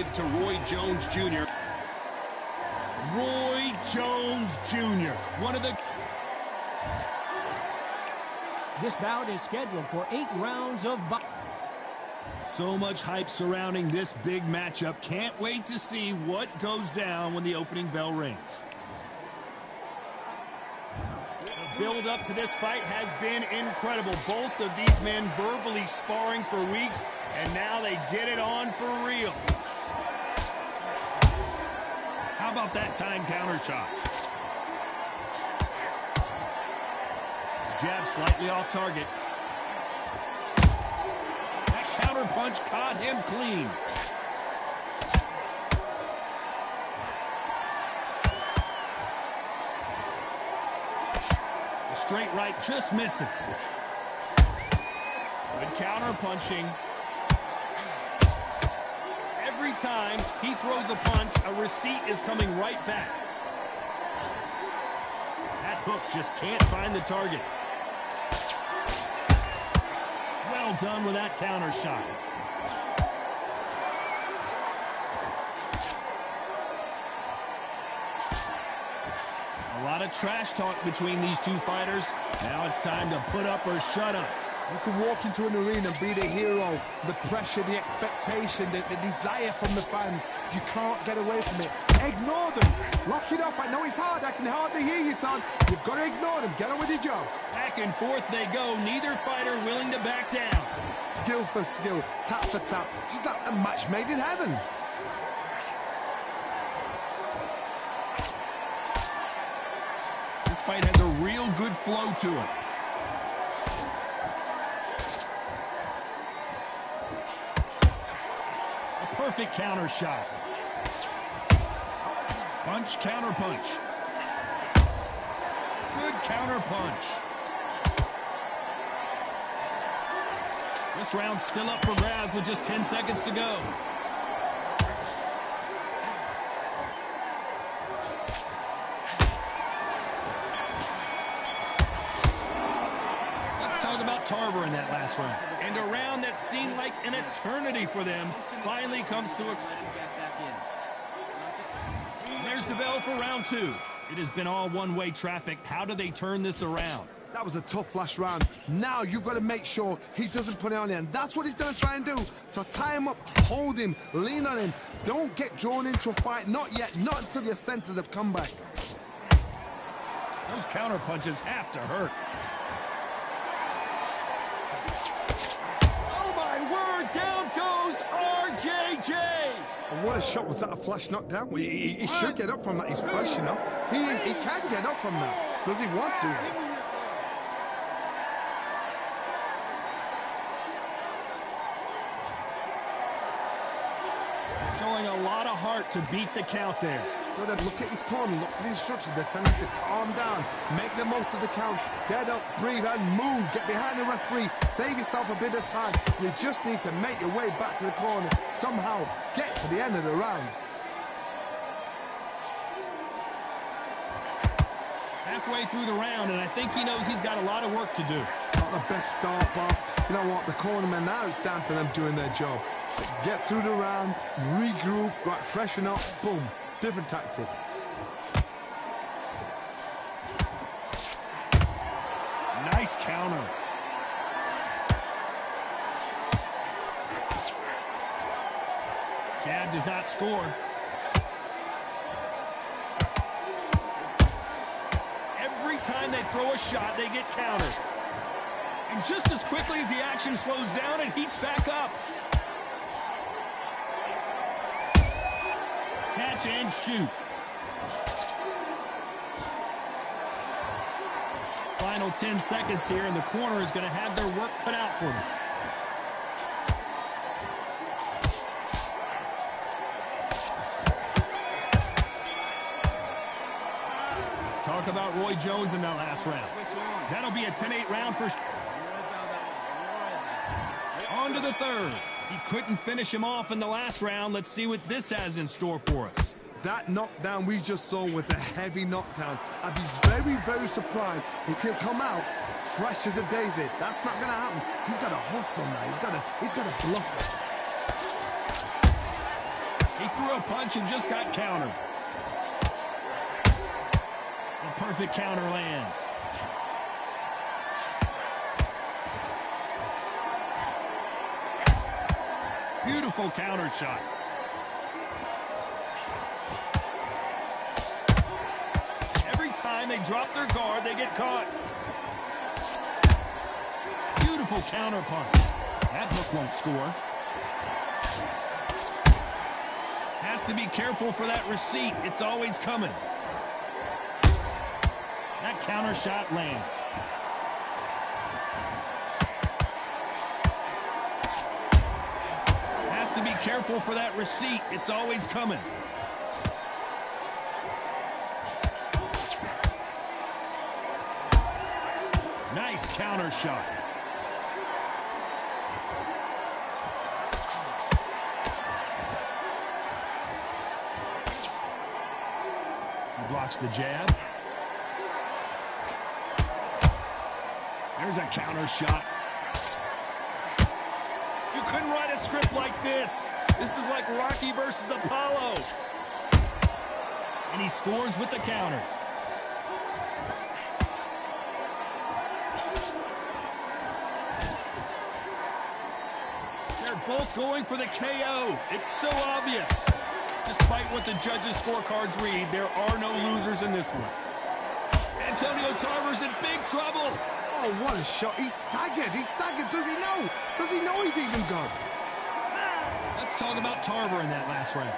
Undisputed to Roy Jones Jr. Roy Jones Jr., one of the... This bout is scheduled for 8 rounds of boxing. So much hype surrounding this big matchup. Can't wait to see what goes down when the opening bell rings. The build up to this fight has been incredible. Both of these men verbally sparring for weeks, and now they get it on for real. How about that time counter shot? Jab slightly off target. That counter punch caught him clean. The straight right just misses. Good counter punching. Every time he throws a punch, a receipt is coming right back. That hook just can't find the target. Well done with that counter shot. A lot of trash talk between these two fighters. Now it's time to put up or shut up. You can walk into an arena and be the hero. The pressure, the expectation, the desire from the fans. You can't get away from it. Ignore them. Lock it up. I know it's hard. I can hardly hear you, Todd. You've got to ignore them. Get on with your job. Back and forth they go. Neither fighter willing to back down. Skill for skill. Tap for tap. Just like a match made in heaven. This fight has a real good flow to it. Perfect counter shot. Punch, counter punch. Good counter punch. This round's still up for grabs with just 10 seconds to go. Let's talk about Tarver in that last round. And a round that seemed like an eternity for them finally comes to a... There's the bell for round 2. It has been all one-way traffic. How do they turn this around? That was a tough last round. Now you've got to make sure he doesn't put it on you, and that's what he's going to try and do. So tie him up, hold him, lean on him. Don't get drawn into a fight. Not yet. Not until your senses have come back. Those counter punches have to hurt. Down goes RJJ. What a shot. Was that a flash knockdown? He should get up from that. He's fresh enough. He can get up from that. Does he want to? Showing a lot of heart to beat the count there. Look at his corner, look for the instructions. They're telling him to calm down, make the most of the count, get up, breathe, and move. Get behind the referee, save yourself a bit of time. You just need to make your way back to the corner. Somehow get to the end of the round. Halfway through the round, and I think he knows he's got a lot of work to do. Not the best start, but you know what? The cornermen now, it's down to them doing their job. Get through the round, regroup, right, freshen up, boom. Different tactics. Nice counter. Jab does not score. Every time they throw a shot, they get countered. And just as quickly as the action slows down, it heats back up. Catch and shoot. Final 10 seconds here, and the corner is going to have their work cut out for them. Let's talk about Roy Jones in that last round. That'll be a 10-8 round for... On to the third. He couldn't finish him off in the last round. Let's see what this has in store for us. That knockdown we just saw was a heavy knockdown. I'd be very, very surprised if he'll come out fresh as a daisy. That's not going to happen. He's got to hustle now. He's got to bluff it. He threw a punch and just got countered. The perfect counter lands. Beautiful counter shot. Every time they drop their guard, they get caught. Beautiful counter punch. That hook won't score. Has to be careful for that receipt. It's always coming. That counter shot lands. Has to be careful for that receipt. It's always coming. Nice counter shot. Blocks the jab. There's a counter shot. You couldn't write a script like this. This is like Rocky versus Apollo. And he scores with the counter. They're both going for the KO. It's so obvious. Despite what the judges' scorecards read, there are no losers in this one. Antonio Tarver's in big trouble. Oh, what a shot. He's staggered. He's staggered. Does he know? Does he know he's even gone? Let's talk about Tarver in that last round.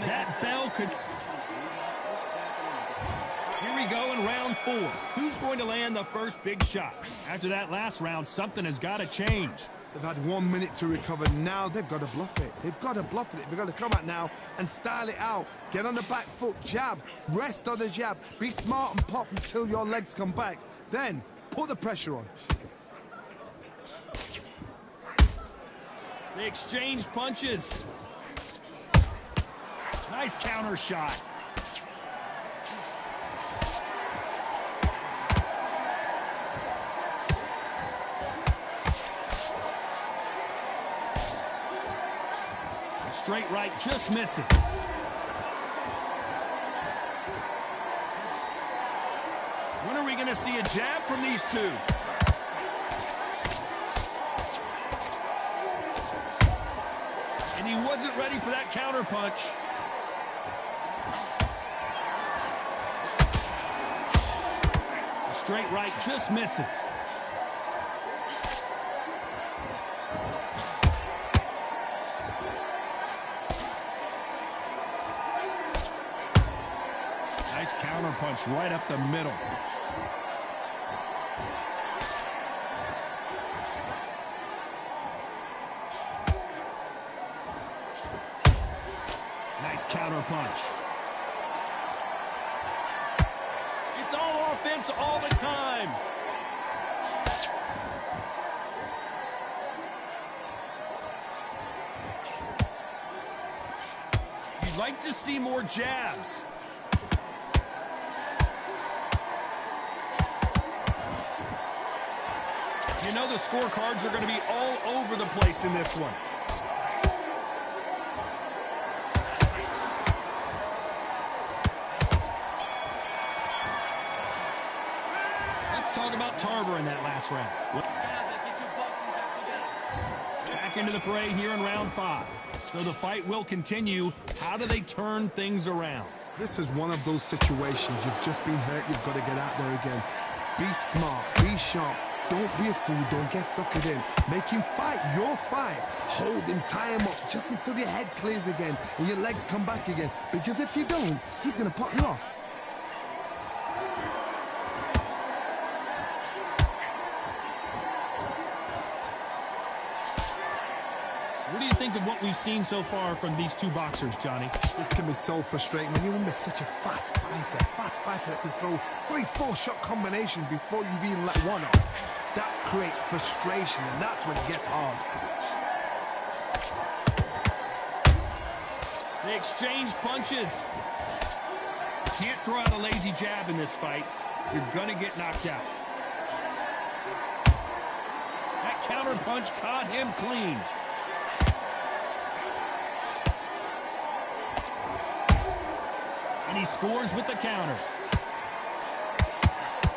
That bell could... Here we go in round 4. Who's going to land the first big shot? After that last round, something has got to change. They've had 1 minute to recover. Now they've got to bluff it. They've got to bluff it. They've got to come out now and style it out. Get on the back foot, jab, rest on the jab. Be smart and pop until your legs come back. Then put the pressure on. They exchange punches. Nice counter shot. Straight right, just missing. When are we going to see a jab from these two? And he wasn't ready for that counter punch. Straight right, just misses. Nice counter punch right up the middle. Nice counter punch. It's all offense all the time. You'd like to see more jabs. You know the scorecards are going to be all over the place in this one. Let's talk about Tarver in that last round. Back into the fray here in round 5. So the fight will continue. How do they turn things around? This is one of those situations. You've just been hurt. You've got to get out there again. Be smart. Be sharp. Don't be a fool. Don't get suckered in. Make him fight your fight. Hold him, tie him up just until your head clears again and your legs come back again. Because if you don't, he's going to pop you off. What do you think of what we've seen so far from these two boxers, Johnny? This can be so frustrating when you're under such a fast fighter that can throw 3-4 shot combinations before you've even let one off. That creates frustration, and that's when it gets hard. They exchange punches. Can't throw out a lazy jab in this fight. You're gonna get knocked out. That counter punch caught him clean. And he scores with the counter.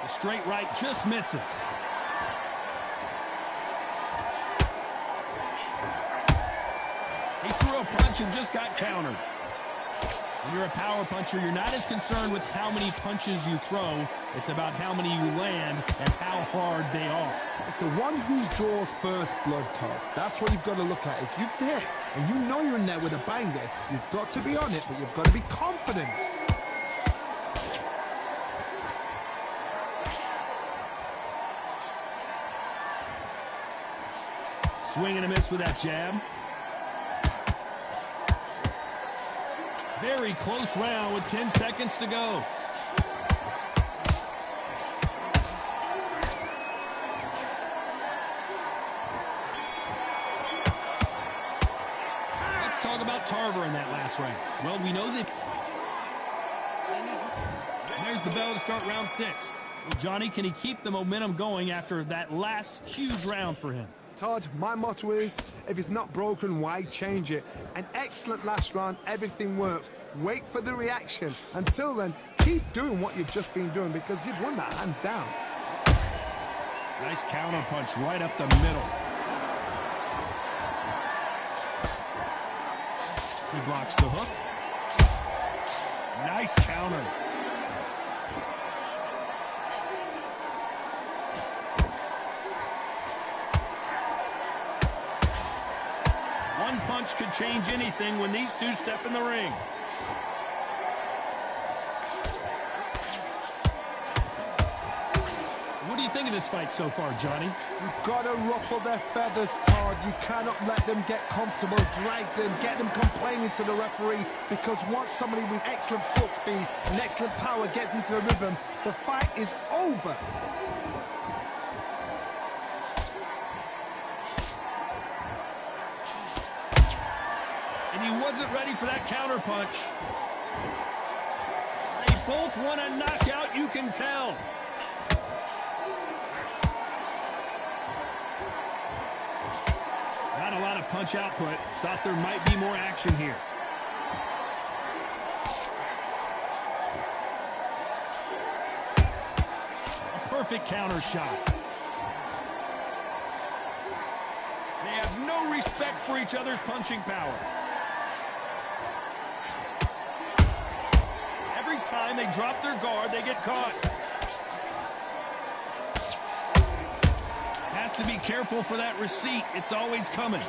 The straight right just misses. He threw a punch and just got countered. When you're a power puncher, you're not as concerned with how many punches you throw. It's about how many you land and how hard they are. It's the one who draws first blood, Todd. That's what you've got to look at. If you've hit and you know you're in there with a banger, you've got to be on it, but you've got to be confident. Swing and a miss with that jab. Very close round with 10 seconds to go. Let's talk about Tarver in that last round. Well, we know that. And there's the bell to start round 6. Well, Johnny, can he keep the momentum going after that last huge round for him? Todd, my motto is, if it's not broken, why change it? An excellent last round, everything works. Wait for the reaction. Until then, keep doing what you've just been doing because you've won that hands down. Nice counter punch right up the middle. He blocks the hook. Nice counter. One punch could change anything when these two step in the ring. What do you think of this fight so far, Johnny? You've got to ruffle their feathers, Todd. You cannot let them get comfortable, drag them, get them complaining to the referee, because once somebody with excellent foot speed and excellent power gets into the rhythm, the fight is over. And he wasn't ready for that counter punch. They both want a knockout, you can tell. Not a lot of punch output. Thought there might be more action here. A perfect counter shot. They have no respect for each other's punching power. Every time they drop their guard, they get caught. Has to be careful for that receipt. It's always coming.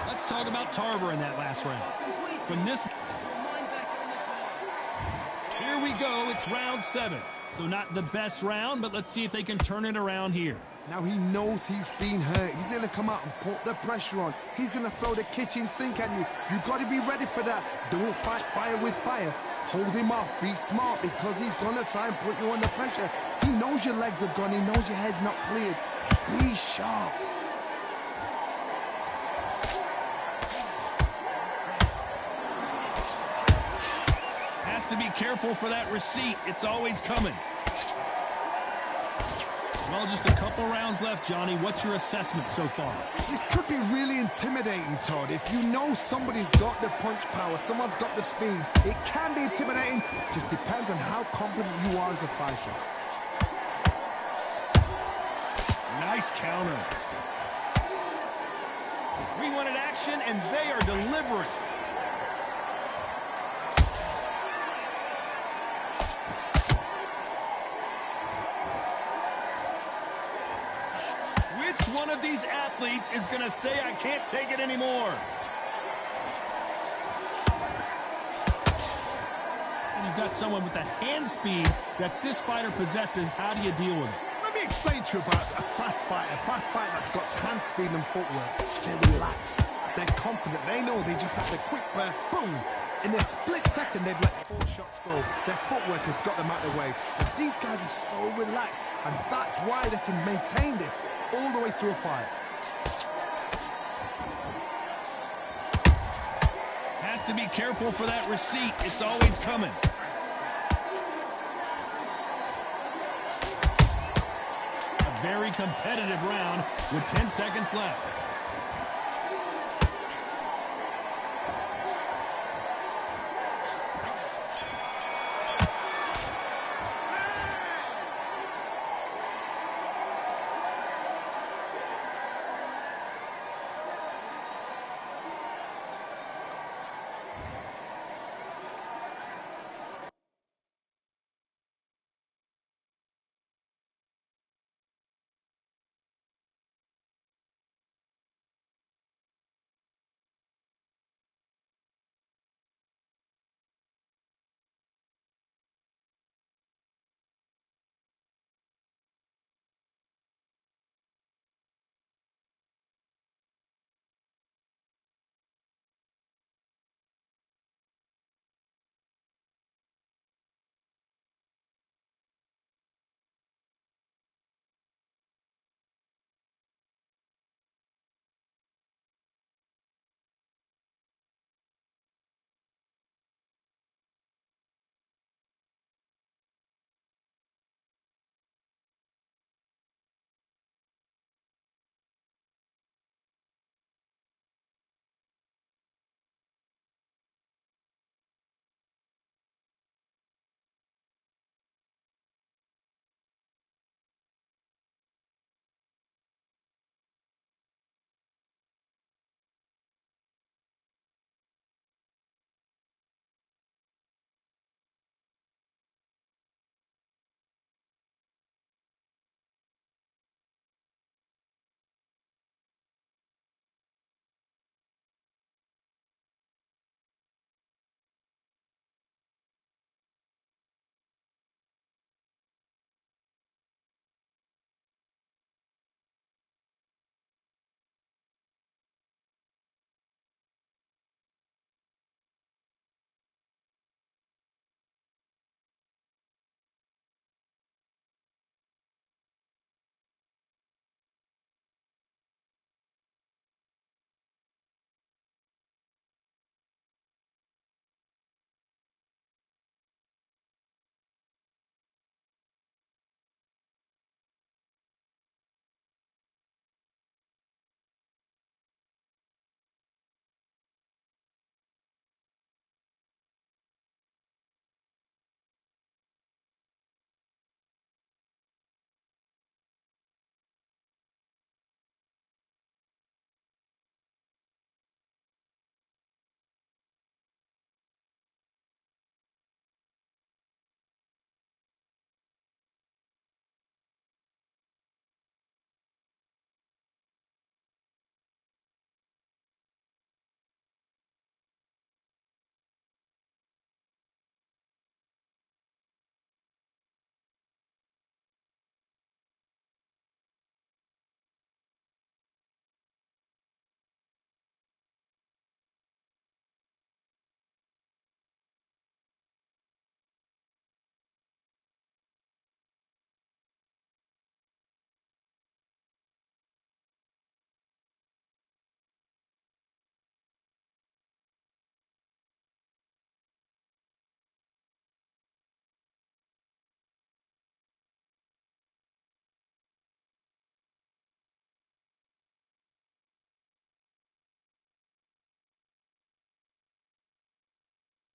Let's talk about Tarver in that last round. From this... Here we go. It's round 7. So not the best round, but let's see if they can turn it around here. Now he knows he's been hurt. He's going to come out and put the pressure on. He's going to throw the kitchen sink at you. You've got to be ready for that. Don't fight fire with fire. Hold him off. Be smart because he's going to try and put you under pressure. He knows your legs are gone. He knows your head's not cleared. Be sharp. Has to be careful for that receipt. It's always coming. Well, just a couple rounds left, Johnny. What's your assessment so far? This could be really intimidating, Todd. If you know somebody's got the punch power, someone's got the speed, it can be intimidating. Just depends on how confident you are as a fighter. Nice counter. We wanted action, and they are delivering. Which one of these athletes is going to say, I can't take it anymore? And you've got someone with the hand speed that this fighter possesses. How do you deal with it? Let me explain to you about a fast fighter that's got hand speed and footwork. They're relaxed. They're confident. They know they just have the quick burst, boom. In a split second, they've let 4 shots go. Their footwork has got them out of the way. And these guys are so relaxed, and that's why they can maintain this all the way through a fight. Has to be careful for that receipt. It's always coming. A very competitive round with 10 seconds left.